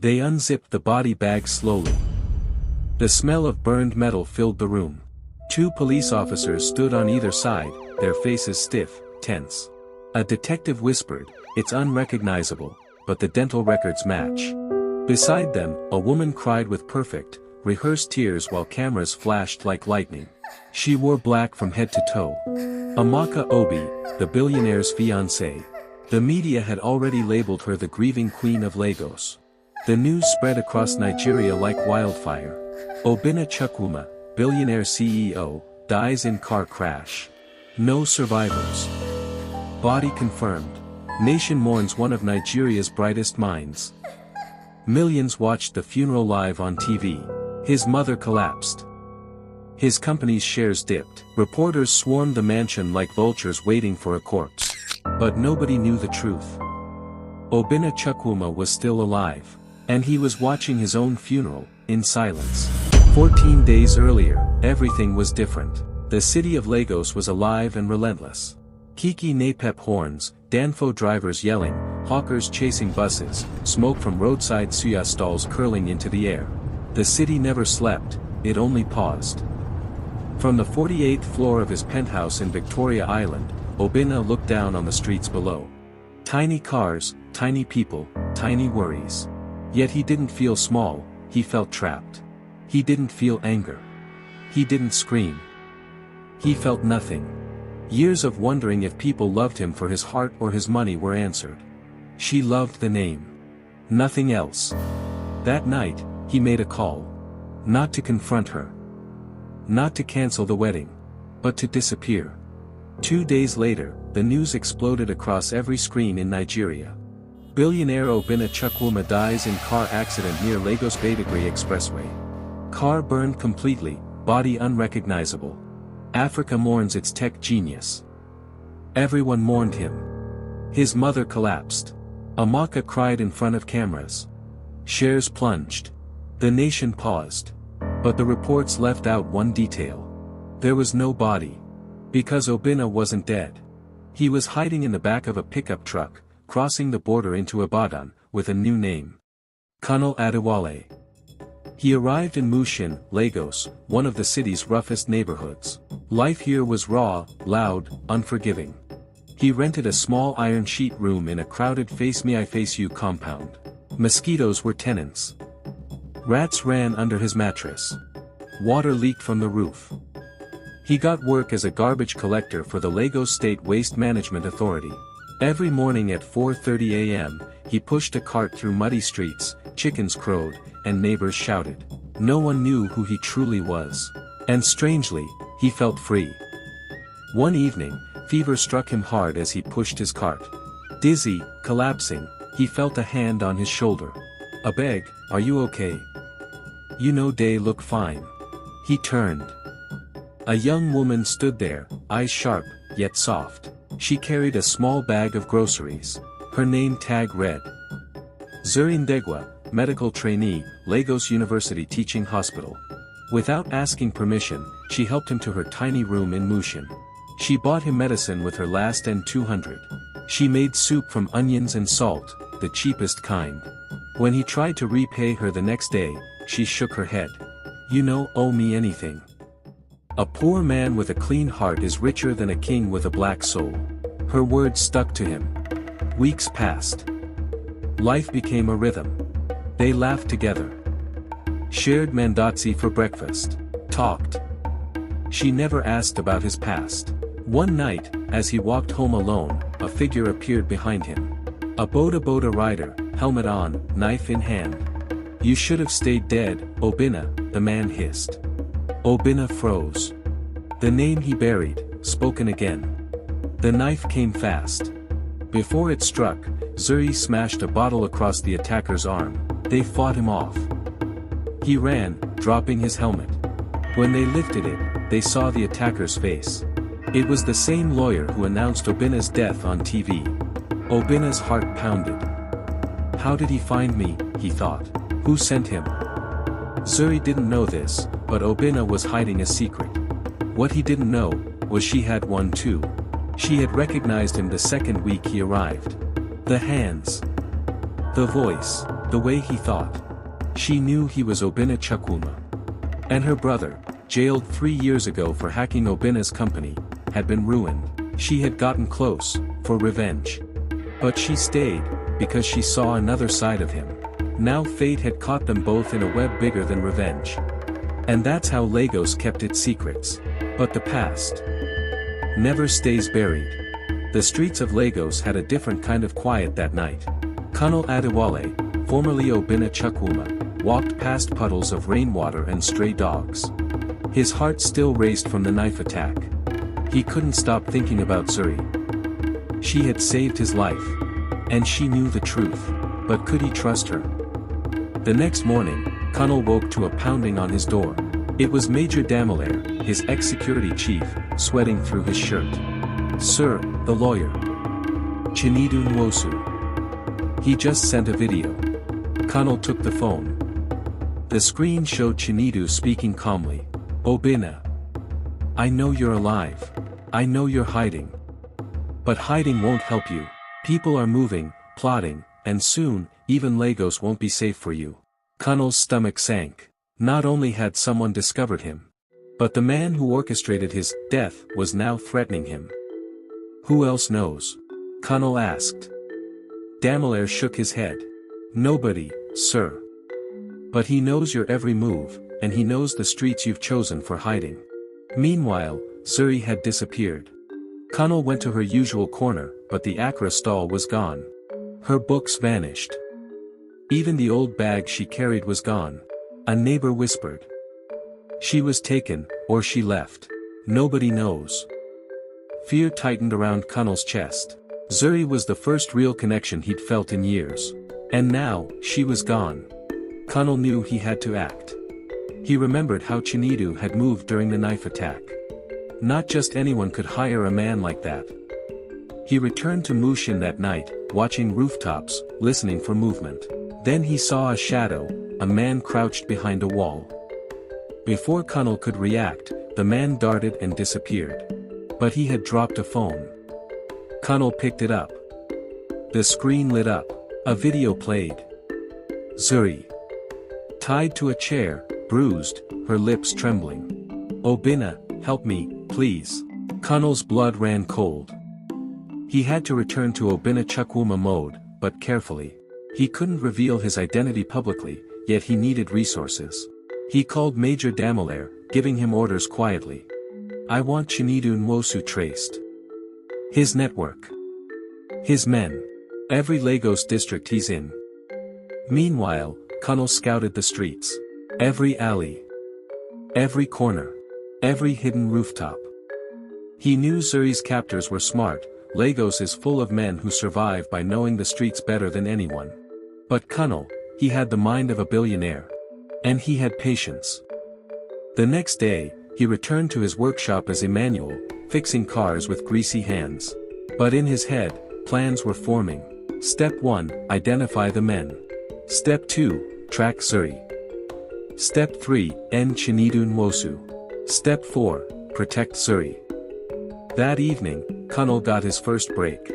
They unzipped the body bag slowly. The smell of burned metal filled the room. 2 police officers stood on either side, their faces stiff, tense. A detective whispered, "It's unrecognizable, but the dental records match." Beside them, a woman cried with perfect, rehearsed tears while cameras flashed like lightning. She wore black from head to toe. Amaka Obi, the billionaire's fiancée. The media had already labeled her the grieving queen of Lagos. The news spread across Nigeria like wildfire. Obinna Chukwuma, billionaire CEO, dies in car crash. No survivors. Body confirmed. Nation mourns one of Nigeria's brightest minds. Millions watched the funeral live on TV. His mother collapsed. His company's shares dipped. Reporters swarmed the mansion like vultures waiting for a corpse. But nobody knew the truth. Obinna Chukwuma was still alive. And he was watching his own funeral, in silence. 14 days earlier, everything was different. The city of Lagos was alive and relentless. Kiki Napep horns, Danfo drivers yelling, hawkers chasing buses, smoke from roadside suya stalls curling into the air. The city never slept, it only paused. From the 48th floor of his penthouse in Victoria Island, Obinna looked down on the streets below. Tiny cars, tiny people, tiny worries. Yet he didn't feel small, he felt trapped. He didn't feel anger. He didn't scream. He felt nothing. Years of wondering if people loved him for his heart or his money were answered. She loved the name. Nothing else. That night, he made a call. Not to confront her. Not to cancel the wedding. But to disappear. 2 days later, the news exploded across every screen in Nigeria. Billionaire Obinna Chukwuma dies in car accident near Lagos Badagry Expressway. Car burned completely, body unrecognizable. Africa mourns its tech genius. Everyone mourned him. His mother collapsed. Amaka cried in front of cameras. Shares plunged. The nation paused. But the reports left out one detail. There was no body. Because Obinna wasn't dead. He was hiding in the back of a pickup truck, crossing the border into Ibadan, with a new name. Colonel Adewale. He arrived in Mushin, Lagos, one of the city's roughest neighborhoods. Life here was raw, loud, unforgiving. He rented a small iron sheet room in a crowded Face Me I Face You compound. Mosquitoes were tenants. Rats ran under his mattress. Water leaked from the roof. He got work as a garbage collector for the Lagos State Waste Management Authority. Every morning at 4:30 a.m., he pushed a cart through muddy streets, chickens crowed, and neighbors shouted. No one knew who he truly was. And strangely, he felt free. One evening, fever struck him hard as he pushed his cart. Dizzy, collapsing, he felt a hand on his shoulder. "Abeg, are you okay? You know they look fine." He turned. A young woman stood there, eyes sharp, yet soft. She carried a small bag of groceries. Her name tag read. Zuri Ndegwa, medical trainee, Lagos University Teaching Hospital. Without asking permission, she helped him to her tiny room in Mushin. She bought him medicine with her last N200. She made soup from onions and salt, the cheapest kind. When he tried to repay her the next day, she shook her head. "You don't owe me anything. A poor man with a clean heart is richer than a king with a black soul." Her words stuck to him. Weeks passed. Life became a rhythm. They laughed together. Shared mandazzi for breakfast. Talked. She never asked about his past. One night, as he walked home alone, a figure appeared behind him. A boda rider, helmet on, knife in hand. "You should have stayed dead, Obinna," the man hissed. Obinna froze. The name he buried, spoken again. The knife came fast. Before it struck, Zuri smashed a bottle across the attacker's arm. They fought him off. He ran, dropping his helmet. When they lifted it, they saw the attacker's face. It was the same lawyer who announced Obinna's death on TV. Obinna's heart pounded. How did he find me, he thought. Who sent him? Zuri didn't know this, but Obinna was hiding a secret. What he didn't know, was she had one too. She had recognized him the second week he arrived. The hands. The voice. the way he thought. She knew he was Obinna Chukwuma. And her brother, jailed 3 years ago for hacking Obinna's company, had been ruined. She had gotten close, for revenge. But she stayed, because she saw another side of him. Now fate had caught them both in a web bigger than revenge. And that's how Lagos kept its secrets. But the past never stays buried. The streets of Lagos had a different kind of quiet that night. Colonel Adewale, formerly Obinna Chukwuma, walked past puddles of rainwater and stray dogs. His heart still raced from the knife attack. He couldn't stop thinking about Zuri. She had saved his life. And she knew the truth. But could he trust her? The next morning, Colonel woke to a pounding on his door. It was Major Damelaire, his ex-security chief, sweating through his shirt. "Sir, the lawyer. Chinedu Nwosu. He just sent a video." Colonel took the phone. The screen showed Chinedu speaking calmly. "Obinna. I know you're alive. I know you're hiding. But hiding won't help you. People are moving, plotting, and soon, even Lagos won't be safe for you." Colonel's stomach sank. Not only had someone discovered him, but the man who orchestrated his death was now threatening him. "Who else knows?" Colonel asked. Damelaire shook his head. "Nobody, sir. But he knows your every move, and he knows the streets you've chosen for hiding." Meanwhile, Zuri had disappeared. Colonel went to her usual corner, but the Accra stall was gone. Her books vanished. Even the old bag she carried was gone. A neighbor whispered. She was taken, or she left. Nobody knows. Fear tightened around Colonel's chest. Zuri was the first real connection he'd felt in years. And now, she was gone. Colonel knew he had to act. He remembered how Chinedu had moved during the knife attack. Not just anyone could hire a man like that. He returned to Mushin that night, watching rooftops, listening for movement. Then he saw a shadow, a man crouched behind a wall. Before Colonel could react, the man darted and disappeared. But he had dropped a phone. Colonel picked it up. The screen lit up. A video played. Zuri. Tied to a chair, bruised, her lips trembling. "Obinna, help me, please." Colonel's blood ran cold. He had to return to Obinna Chukwuma mode, but carefully. He couldn't reveal his identity publicly, yet he needed resources. He called Major Damelaire, giving him orders quietly. "I want Chinedu Nwosu traced. His network. His men. Every Lagos district he's in." Meanwhile, Colonel scouted the streets. Every alley. Every corner. Every hidden rooftop. He knew Zuri's captors were smart. Lagos is full of men who survive by knowing the streets better than anyone. But Colonel, he had the mind of a billionaire. And he had patience. The next day, he returned to his workshop as Emmanuel, fixing cars with greasy hands. But in his head, plans were forming. Step 1, identify the men. Step 2, track Zuri. Step 3, end Chinedu Nwosu. Step 4, protect Zuri. That evening, Colonel got his first break.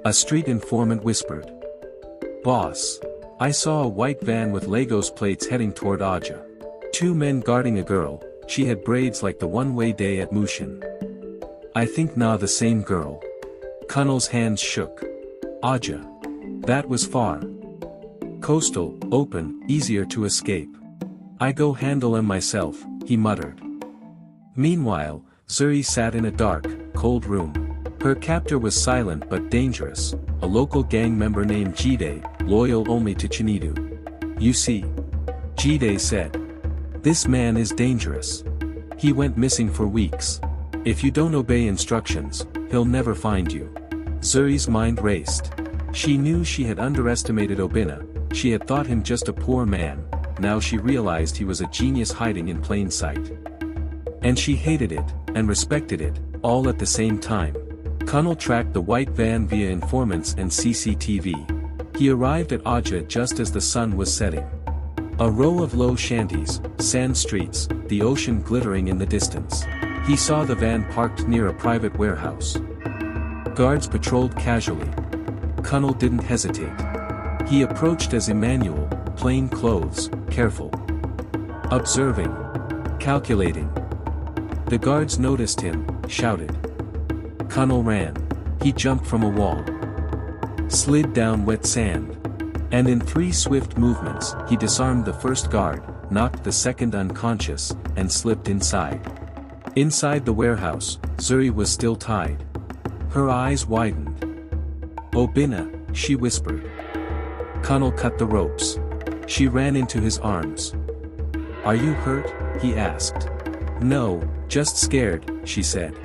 A street informant whispered. "Boss. I saw a white van with Lagos plates heading toward Aja. 2 men guarding a girl, she had braids like the one-way day at Mushin. I think the same girl." Colonel's hands shook. Aja. That was far. Coastal, open, easier to escape. "I go handle him myself," he muttered. Meanwhile, Zuri sat in a dark, cold room. Her captor was silent but dangerous, a local gang member named Jide, loyal only to Chinedu. "You see," Jide said. "This man is dangerous. He went missing for weeks. If you don't obey instructions, he'll never find you." Zuri's mind raced. She knew she had underestimated Obinna. She had thought him just a poor man. Now she realized he was a genius hiding in plain sight. And she hated it, and respected it, all at the same time. Colonel tracked the white van via informants and CCTV. He arrived at Aja just as the sun was setting. A row of low shanties, sand streets, the ocean glittering in the distance. He saw the van parked near a private warehouse. Guards patrolled casually. Colonel didn't hesitate. He approached as Emmanuel, plain clothes, careful. Observing. Calculating. The guards noticed him, shouted. Connell ran. He jumped from a wall. Slid down wet sand. And in 3 swift movements, he disarmed the first guard, knocked the second unconscious, and slipped inside. Inside the warehouse, Zuri was still tied. Her eyes widened. Obina, she whispered. Connell cut the ropes. She ran into his arms. Are you hurt? He asked. No, just scared, she said.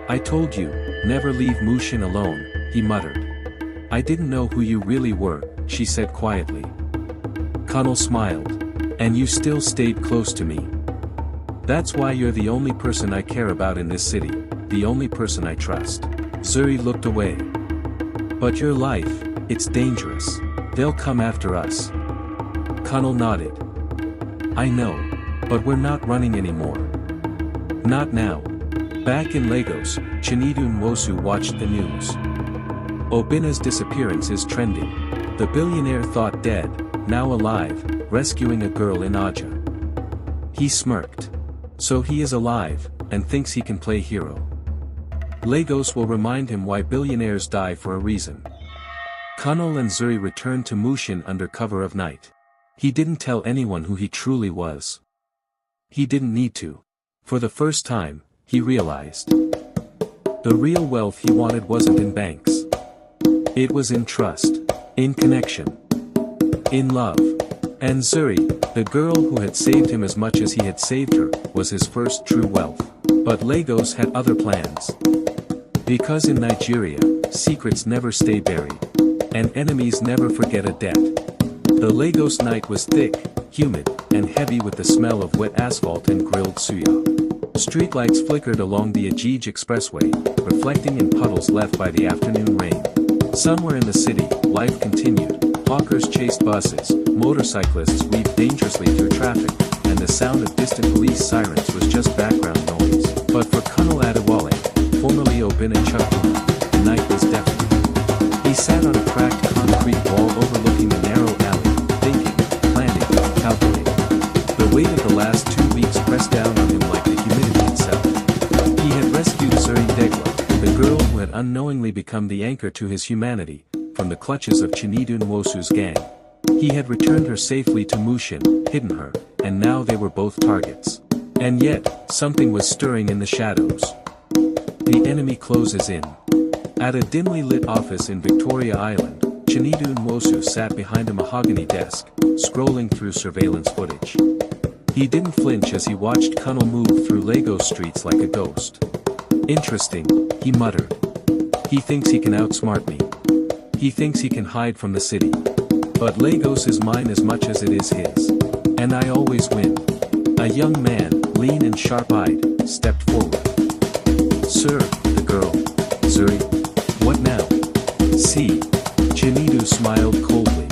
I told you, never leave Mushin alone, he muttered. I didn't know who you really were, she said quietly. Connell smiled. And you still stayed close to me. That's why you're the only person I care about in this city, the only person I trust. Zuri looked away. But your life, it's dangerous. They'll come after us. Connell nodded. I know. But we're not running anymore. Not now. Back in Lagos, Chinedu Nwosu watched the news. Obina's disappearance is trending. The billionaire thought dead, now alive, rescuing a girl in Aja. He smirked. So he is alive, and thinks he can play hero. Lagos will remind him why billionaires die for a reason. Connell and Zuri returned to Mushin under cover of night. He didn't tell anyone who he truly was. He didn't need to. For the first time, he realized. The real wealth he wanted wasn't in banks. It was in trust, in connection, in love. And Zuri, the girl who had saved him as much as he had saved her, was his first true wealth. But Lagos had other plans. Because in Nigeria, secrets never stay buried. And enemies never forget a debt. The Lagos night was thick, humid, and heavy with the smell of wet asphalt and grilled suya. Streetlights flickered along the Ajij Expressway, reflecting in puddles left by the afternoon rain. Somewhere in the city, life continued. Hawkers chased buses, motorcyclists weaved dangerously through traffic, and the sound of distant police sirens was just background noise. But for Connell Adewale, formerly Obina Chukwuma, the night was deafening. He sat on a cracked concrete wall overlooking the narrow alley, thinking, planning, calculating. The weight of the last 2 weeks pressed down on him like the humidity itself. He had rescued Zuri Degla, the girl who had unknowingly become the anchor to his humanity, from the clutches of Chinedu Nwosu's gang. He had returned her safely to Mushin, hidden her, and now they were both targets. And yet, something was stirring in the shadows. The enemy closes in. At a dimly lit office in Victoria Island, Chinedu Nwosu sat behind a mahogany desk, scrolling through surveillance footage. He didn't flinch as he watched Connell move through Lagos streets like a ghost. Interesting, he muttered. He thinks he can outsmart me. He thinks he can hide from the city. But Lagos is mine as much as it is his. And I always win. A young man, lean and sharp-eyed, stepped forward. Sir, the girl. Zuri. What now? See. Chinedu smiled coldly.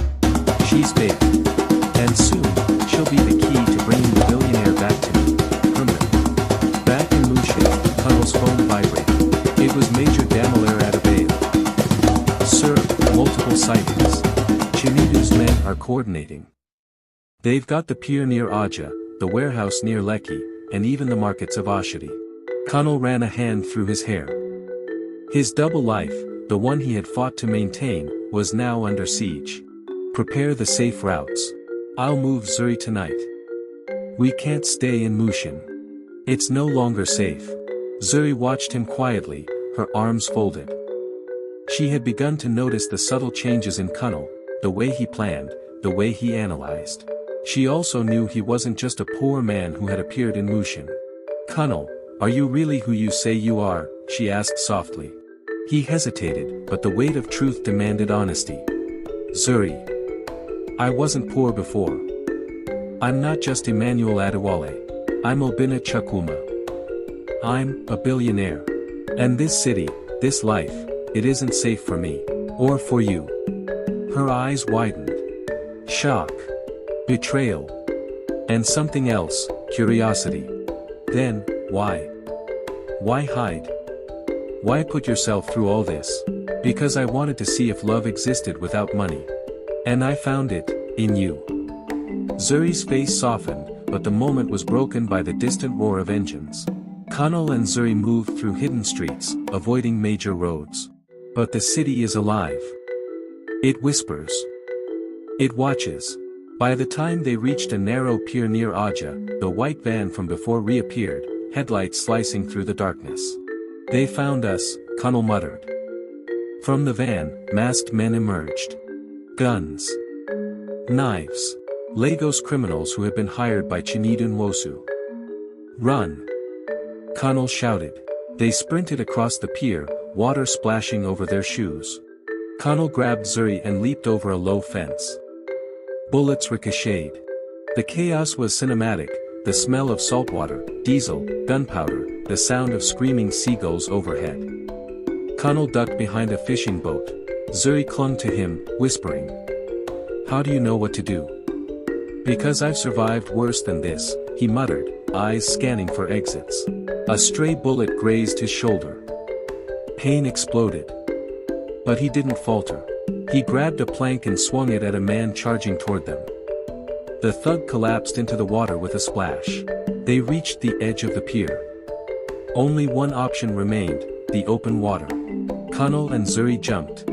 She's big. And soon, she'll be the key to bringing the billionaire back to me. Permanent. Back in Mushin, Connell's phone vibrated. It was Major Damilaire Adebayo. Sir, multiple sightings. Chinedu's men are coordinating. They've got the pier near Aja, the warehouse near Lekki, and even the markets of Oshodi. Connell ran a hand through his hair. His double life, the one he had fought to maintain, was now under siege. Prepare the safe routes. I'll move Zuri tonight. We can't stay in Mushin. It's no longer safe. Zuri watched him quietly, her arms folded. She had begun to notice the subtle changes in Connell, the way he planned, the way he analyzed. She also knew he wasn't just a poor man who had appeared in Mushin. Connell, are you really who you say you are? She asked softly. He hesitated, but the weight of truth demanded honesty. Zuri. I wasn't poor before. I'm not just Emmanuel Adewale. I'm Obina Chukwuma. I'm a billionaire. And this city, this life, it isn't safe for me. Or for you. Her eyes widened. Shock. Betrayal. And something else, curiosity. Then, why? Why hide? Why put yourself through all this? Because I wanted to see if love existed without money. And I found it, in you. Zuri's face softened, but the moment was broken by the distant roar of engines. Connell and Zuri moved through hidden streets, avoiding major roads. But the city is alive. It whispers. It watches. By the time they reached a narrow pier near Aja, the white van from before reappeared, headlights slicing through the darkness. "They found us," Connell muttered. From the van, masked men emerged. Guns. Knives. Lagos criminals who had been hired by Chinedu Nwosu. "Run!" Connell shouted. They sprinted across the pier, water splashing over their shoes. Connell grabbed Zuri and leaped over a low fence. Bullets ricocheted. The chaos was cinematic, the smell of saltwater, diesel, gunpowder, the sound of screaming seagulls overhead. Connell ducked behind a fishing boat. Zuri clung to him, whispering. "How do you know what to do?" "Because I've survived worse than this," he muttered, eyes scanning for exits. A stray bullet grazed his shoulder. Pain exploded. But he didn't falter. He grabbed a plank and swung it at a man charging toward them. The thug collapsed into the water with a splash. They reached the edge of the pier. Only one option remained, the open water. Connell and Zuri jumped.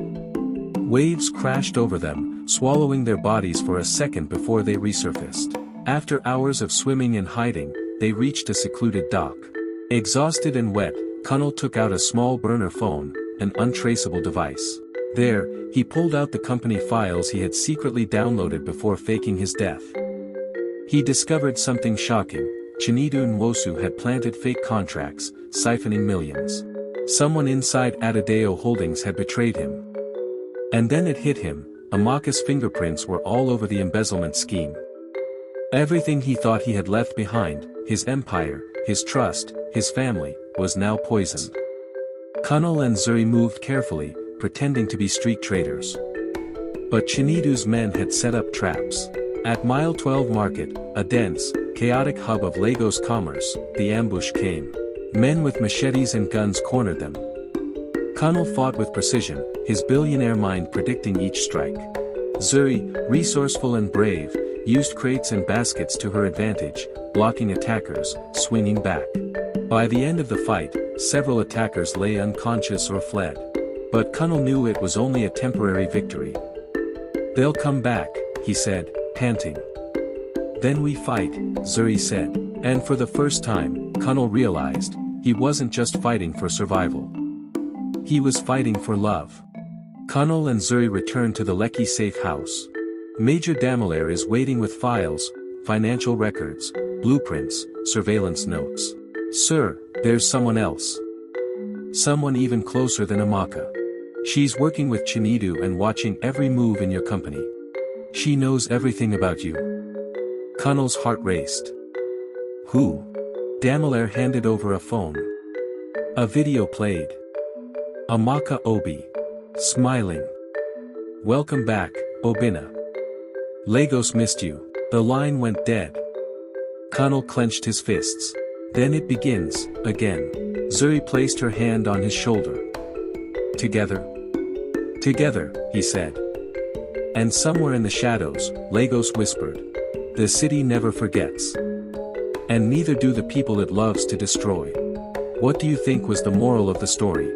Waves crashed over them, swallowing their bodies for a second before they resurfaced. After hours of swimming and hiding, they reached a secluded dock. Exhausted and wet, Connell took out a small burner phone, an untraceable device. There, he pulled out the company files he had secretly downloaded before faking his death. He discovered something shocking. Chinedu Nwosu had planted fake contracts, siphoning millions. Someone inside Adideo Holdings had betrayed him. And then it hit him, Amaka's fingerprints were all over the embezzlement scheme. Everything he thought he had left behind, his empire, his trust, his family, was now poisoned. Connell and Zuri moved carefully, pretending to be street traders. But Chinedu's men had set up traps. At Mile 12 Market, a dense, chaotic hub of Lagos commerce, the ambush came. Men with machetes and guns cornered them. Connell fought with precision, his billionaire mind predicting each strike. Zuri, resourceful and brave, used crates and baskets to her advantage, blocking attackers, swinging back. By the end of the fight, several attackers lay unconscious or fled. But Connell knew it was only a temporary victory. "They'll come back," he said, panting. "Then we fight," Zuri said. And for the first time, Connell realized, he wasn't just fighting for survival. He was fighting for love. Connell and Zuri returned to the Lekki safe house. Major Billionaire is waiting with files, financial records, blueprints, surveillance notes. "Sir, there's someone else. Someone even closer than Amaka. She's working with Chinedu and watching every move in your company. She knows everything about you." Connell's heart raced. "Who?" Billionaire handed over a phone. A video played. Amaka Obi. Smiling. "Welcome back, Obina. Lagos missed you." The line went dead. Connell clenched his fists. "Then it begins, again." Zuri placed her hand on his shoulder. "Together? Together," he said. And somewhere in the shadows, Lagos whispered. "The city never forgets. And neither do the people it loves to destroy." What do you think was the moral of the story?